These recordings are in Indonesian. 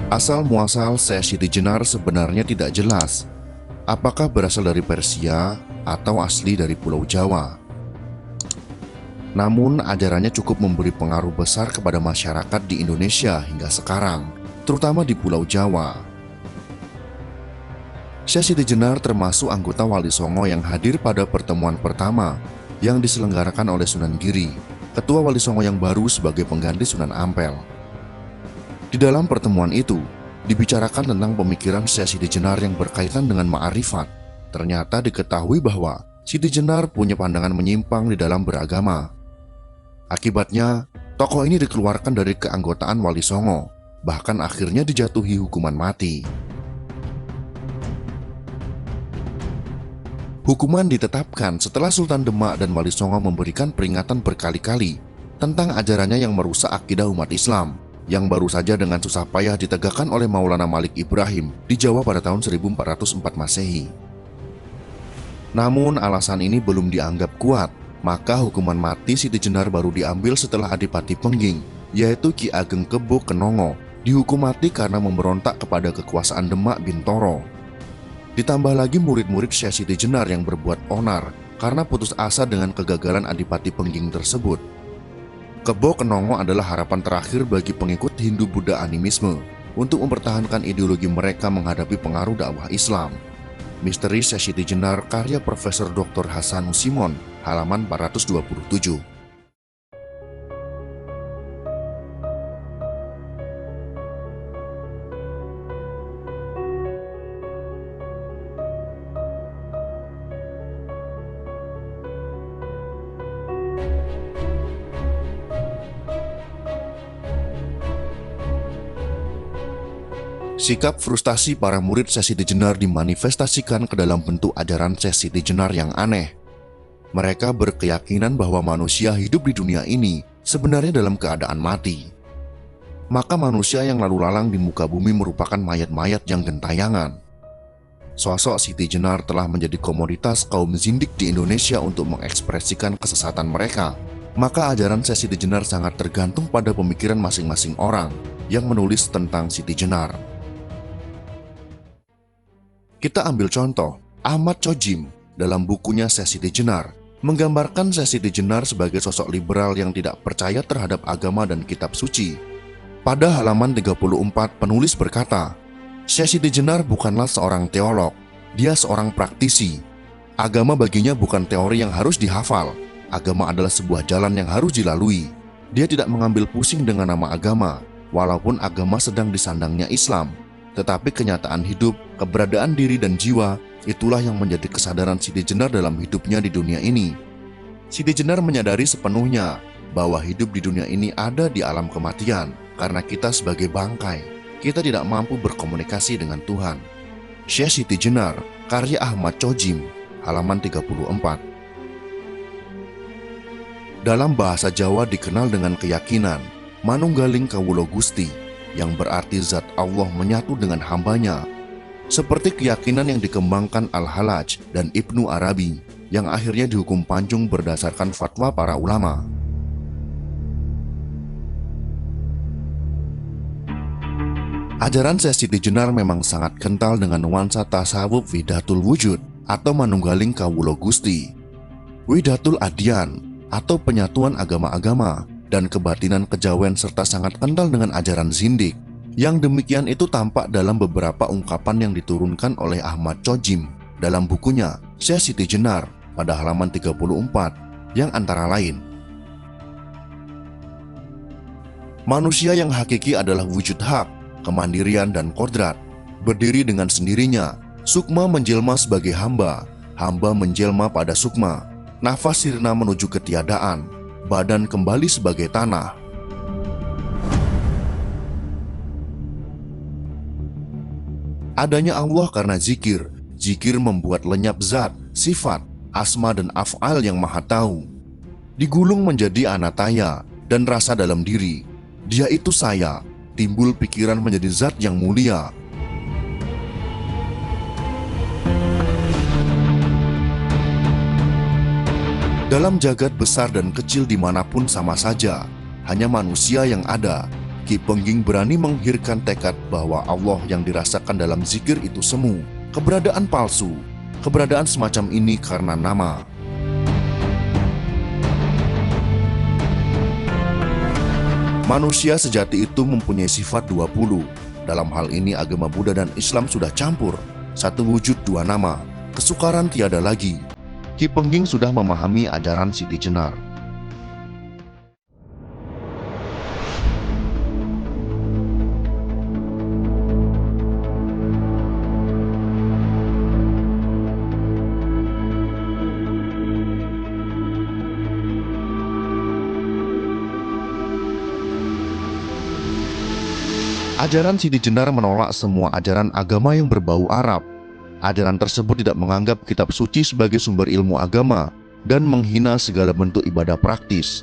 Asal-muasal Syekh Siti Jenar sebenarnya tidak jelas. Apakah berasal dari Persia atau asli dari Pulau Jawa? Namun, ajarannya cukup memberi pengaruh besar kepada masyarakat di Indonesia hingga sekarang, terutama di Pulau Jawa. Syekh Siti Jenar termasuk anggota Wali Songo yang hadir pada pertemuan pertama yang diselenggarakan oleh Sunan Giri, ketua Wali Songo yang baru sebagai pengganti Sunan Ampel. Di dalam pertemuan itu, dibicarakan tentang pemikiran Syekh Siti Jenar yang berkaitan dengan ma'rifat. Ternyata diketahui bahwa Siti Jenar punya pandangan menyimpang di dalam beragama. Akibatnya, tokoh ini dikeluarkan dari keanggotaan Wali Songo, bahkan akhirnya dijatuhi hukuman mati. Hukuman ditetapkan setelah Sultan Demak dan Wali Songo memberikan peringatan berkali-kali tentang ajarannya yang merusak akidah umat Islam, yang baru saja dengan susah payah ditegakkan oleh Maulana Malik Ibrahim di Jawa pada tahun 1404 Masehi. Namun alasan ini belum dianggap kuat, maka hukuman mati Siti Jenar baru diambil setelah Adipati Pengging, yaitu Ki Ageng Kebo Kenongo, dihukum mati karena memberontak kepada kekuasaan Demak Bintoro. Ditambah lagi murid-murid Syekh Siti Jenar yang berbuat onar karena putus asa dengan kegagalan Adipati Pengging tersebut. Kebo Kenongo adalah harapan terakhir bagi pengikut Hindu-Buddha animisme untuk mempertahankan ideologi mereka menghadapi pengaruh dakwah Islam. Misteri Syekh Siti Jenar karya Profesor Dr. Hasanus Simon, halaman 427. Sikap frustasi para murid Syekh Siti Jenar dimanifestasikan ke dalam bentuk ajaran Syekh Siti Jenar yang aneh. Mereka berkeyakinan bahwa manusia hidup di dunia ini sebenarnya dalam keadaan mati. Maka manusia yang lalu lalang di muka bumi merupakan mayat-mayat yang gentayangan. Sosok Siti Jenar telah menjadi komoditas kaum zindik di Indonesia untuk mengekspresikan kesesatan mereka. Maka ajaran Syekh Siti Jenar sangat tergantung pada pemikiran masing-masing orang yang menulis tentang Siti Jenar. Kita ambil contoh, Ahmad Chojim dalam bukunya Syekh Siti Jenar menggambarkan Syekh Siti Jenar sebagai sosok liberal yang tidak percaya terhadap agama dan kitab suci. Pada halaman 34 penulis berkata, Syekh Siti Jenar bukanlah seorang teolog, dia seorang praktisi. Agama baginya bukan teori yang harus dihafal, agama adalah sebuah jalan yang harus dilalui. Dia tidak mengambil pusing dengan nama agama, walaupun agama sedang disandangnya Islam. Tetapi kenyataan hidup, keberadaan diri dan jiwa, itulah yang menjadi kesadaran Siti Jenar dalam hidupnya di dunia ini. Siti Jenar menyadari sepenuhnya bahwa hidup di dunia ini ada di alam kematian, karena kita sebagai bangkai, kita tidak mampu berkomunikasi dengan Tuhan. Syekh Siti Jenar, karya Ahmad Chojim, halaman 34. Dalam bahasa Jawa dikenal dengan keyakinan Manunggaling Kawula Gusti, yang berarti zat Allah menyatu dengan hambanya, seperti keyakinan yang dikembangkan Al-Halaj dan Ibnu Arabi, yang akhirnya dihukum panjung berdasarkan fatwa para ulama. Ajaran Syekh Siti Jenar memang sangat kental dengan nuansa tasawuf Widatul Wujud atau Manunggaling Kawula Gusti, Widatul Adyan atau penyatuan agama-agama, dan kebatinan kejawen, serta sangat kental dengan ajaran zindik. Yang demikian itu tampak dalam beberapa ungkapan yang diturunkan oleh Ahmad Chojim dalam bukunya Syekh Siti Jenar pada halaman 34, yang antara lain, manusia yang hakiki adalah wujud hak, kemandirian dan kodrat, berdiri dengan sendirinya, sukma menjelma sebagai hamba, hamba menjelma pada sukma, nafas sirna menuju ketiadaan, badan kembali sebagai tanah. Adanya Allah karena zikir. Zikir membuat lenyap zat, sifat, asma dan af'al yang maha tahu. Digulung menjadi anataya dan rasa dalam diri. Dia itu saya. Timbul pikiran menjadi zat yang mulia. Dalam jagat besar dan kecil dimanapun sama saja, hanya manusia yang ada. Ki Pengging berani menghirkan tekad bahwa Allah yang dirasakan dalam zikir itu semu, keberadaan palsu, keberadaan semacam ini karena nama. Manusia sejati itu mempunyai sifat 20. Dalam hal ini agama Buddha dan Islam sudah campur, satu wujud dua nama, kesukaran tiada lagi. Ki Pengging sudah memahami ajaran Siti Jenar. Ajaran Siti Jenar menolak semua ajaran agama yang berbau Arab. Ajaran tersebut tidak menganggap kitab suci sebagai sumber ilmu agama dan menghina segala bentuk ibadah praktis.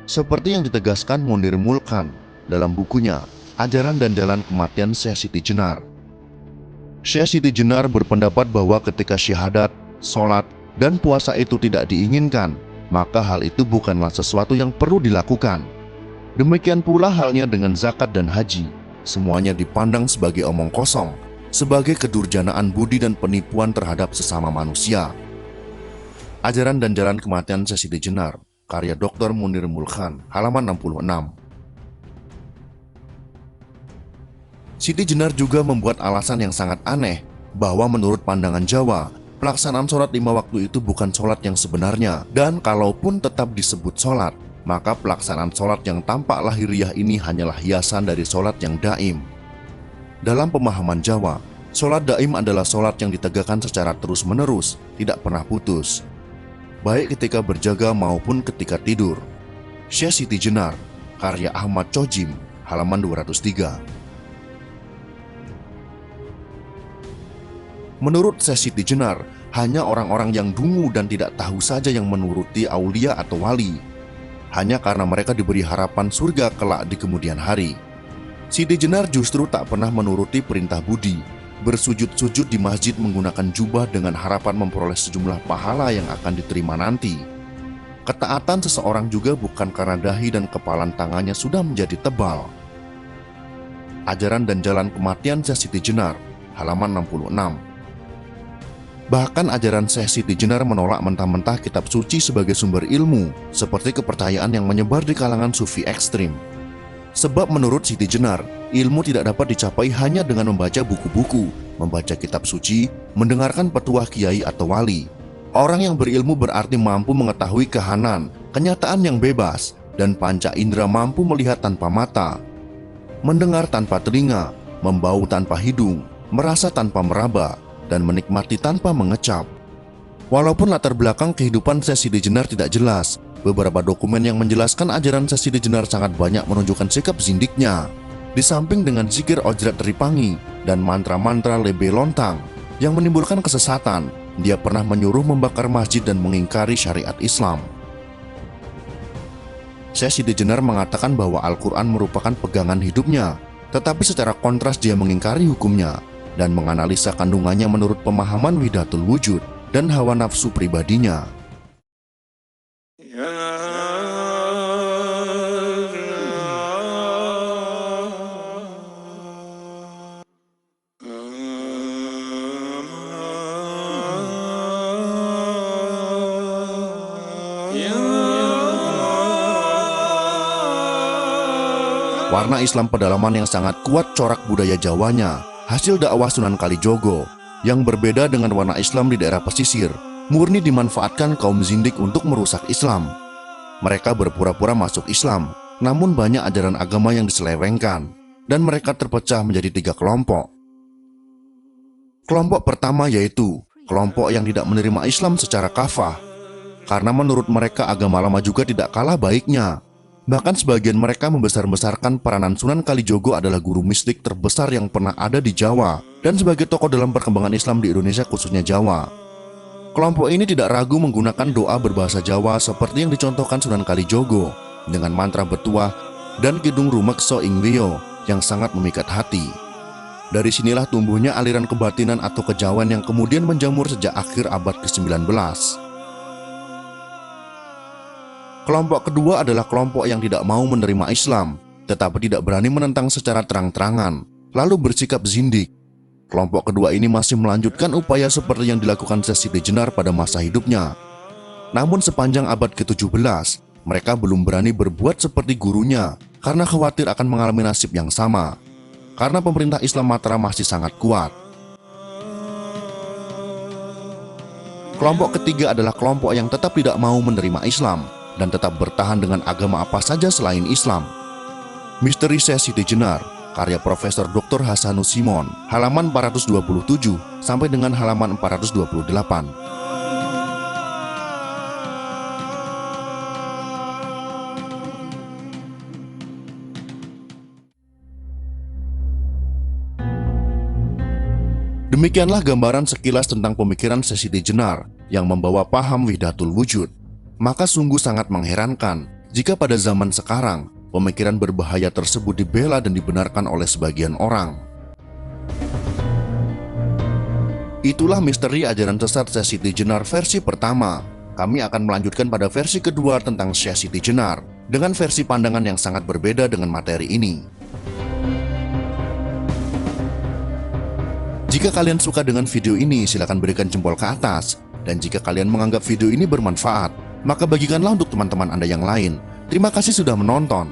Seperti yang ditegaskan Munir Mulkan dalam bukunya Ajaran dan Jalan Kematian Syekh Siti Jenar. Syekh Siti Jenar berpendapat bahwa ketika syahadat, sholat, dan puasa itu tidak diinginkan, maka hal itu bukanlah sesuatu yang perlu dilakukan. Demikian pula halnya dengan zakat dan haji, semuanya dipandang sebagai omong kosong, sebagai kedurjanaan budi dan penipuan terhadap sesama manusia. Ajaran dan Jalan Kematian Syekh Siti Jenar, karya Dr. Munir Mulkan, halaman 66. Siti Jenar juga membuat alasan yang sangat aneh, bahwa menurut pandangan Jawa, pelaksanaan sholat 5 waktu itu bukan sholat yang sebenarnya, dan kalaupun tetap disebut sholat, maka pelaksanaan sholat yang tampak lahiriah ini hanyalah hiasan dari sholat yang daim. Dalam pemahaman Jawa, sholat daim adalah sholat yang ditegakkan secara terus-menerus, tidak pernah putus, baik ketika berjaga maupun ketika tidur. Syekh Siti Jenar, karya Ahmad Chojim, halaman 203. Menurut Syekh Siti Jenar, hanya orang-orang yang dungu dan tidak tahu saja yang menuruti aulia atau wali, hanya karena mereka diberi harapan surga kelak di kemudian hari. Siti Jenar justru tak pernah menuruti perintah budi, bersujud-sujud di masjid menggunakan jubah dengan harapan memperoleh sejumlah pahala yang akan diterima nanti. Ketaatan seseorang juga bukan karena dahi dan kepalan tangannya sudah menjadi tebal. Ajaran dan Jalan Kematian Syekh Siti Jenar, halaman 66. Bahkan ajaran Syekh Siti Jenar menolak mentah-mentah kitab suci sebagai sumber ilmu, seperti kepercayaan yang menyebar di kalangan sufi ekstrim. Sebab menurut Siti Jenar, ilmu tidak dapat dicapai hanya dengan membaca buku-buku, membaca kitab suci, mendengarkan petuah kiai atau wali. Orang yang berilmu berarti mampu mengetahui kehanan, kenyataan yang bebas, dan panca indera mampu melihat tanpa mata, mendengar tanpa telinga, membau tanpa hidung, merasa tanpa meraba, dan menikmati tanpa mengecap. Walaupun latar belakang kehidupan Syekh Siti Jenar tidak jelas, beberapa dokumen yang menjelaskan ajaran Syekh Siti Jenar sangat banyak menunjukkan sikap zindiknya. Di samping dengan zikir ojrat ripangi dan mantra-mantra lebe lontang yang menimbulkan kesesatan, dia pernah menyuruh membakar masjid dan mengingkari syariat Islam. Syekh Siti Jenar mengatakan bahwa Al-Quran merupakan pegangan hidupnya, tetapi secara kontras dia mengingkari hukumnya dan menganalisa kandungannya menurut pemahaman Widatul Wujud dan hawa nafsu pribadinya. Warna Islam pedalaman yang sangat kuat corak budaya Jawanya, hasil dakwah Sunan Kalijogo, yang berbeda dengan warna Islam di daerah pesisir, murni dimanfaatkan kaum zindik untuk merusak Islam. Mereka berpura-pura masuk Islam, namun banyak ajaran agama yang diselewengkan, dan mereka terpecah menjadi 3 kelompok. Kelompok pertama yaitu kelompok yang tidak menerima Islam secara kafah, karena menurut mereka agama lama juga tidak kalah baiknya. Bahkan sebagian mereka membesar-besarkan peranan Sunan Kalijogo adalah guru mistik terbesar yang pernah ada di Jawa dan sebagai tokoh dalam perkembangan Islam di Indonesia khususnya Jawa. Kelompok ini tidak ragu menggunakan doa berbahasa Jawa seperti yang dicontohkan Sunan Kalijogo dengan mantra betuah dan kidung rumekso ingweo yang sangat memikat hati. Dari sinilah tumbuhnya aliran kebatinan atau kejawen yang kemudian menjamur sejak akhir abad ke-19. Kelompok kedua adalah kelompok yang tidak mau menerima Islam, tetapi tidak berani menentang secara terang-terangan, lalu bersikap zindik. Kelompok kedua ini masih melanjutkan upaya seperti yang dilakukan Syekh Siti Jenar pada masa hidupnya. Namun sepanjang abad ke-17, mereka belum berani berbuat seperti gurunya karena khawatir akan mengalami nasib yang sama. Karena pemerintah Islam Mataram masih sangat kuat. Kelompok ketiga adalah kelompok yang tetap tidak mau menerima Islam dan tetap bertahan dengan agama apa saja selain Islam. Misteri Syekh Siti Jenar, karya Profesor Dr. Hasanus Simon, halaman 427 sampai dengan halaman 428. Demikianlah gambaran sekilas tentang pemikiran Syekh Siti Jenar yang membawa paham Wihdatul Wujud. Maka sungguh sangat mengherankan jika pada zaman sekarang pemikiran berbahaya tersebut dibela dan dibenarkan oleh sebagian orang. Itulah misteri ajaran sesat Syekh Siti Jenar versi pertama. Kami akan melanjutkan pada versi kedua tentang Syekh Siti Jenar dengan versi pandangan yang sangat berbeda dengan materi ini. Jika kalian suka dengan video ini, silakan berikan jempol ke atas. Dan jika kalian menganggap video ini bermanfaat, maka bagikanlah untuk teman-teman Anda yang lain. Terima kasih sudah menonton.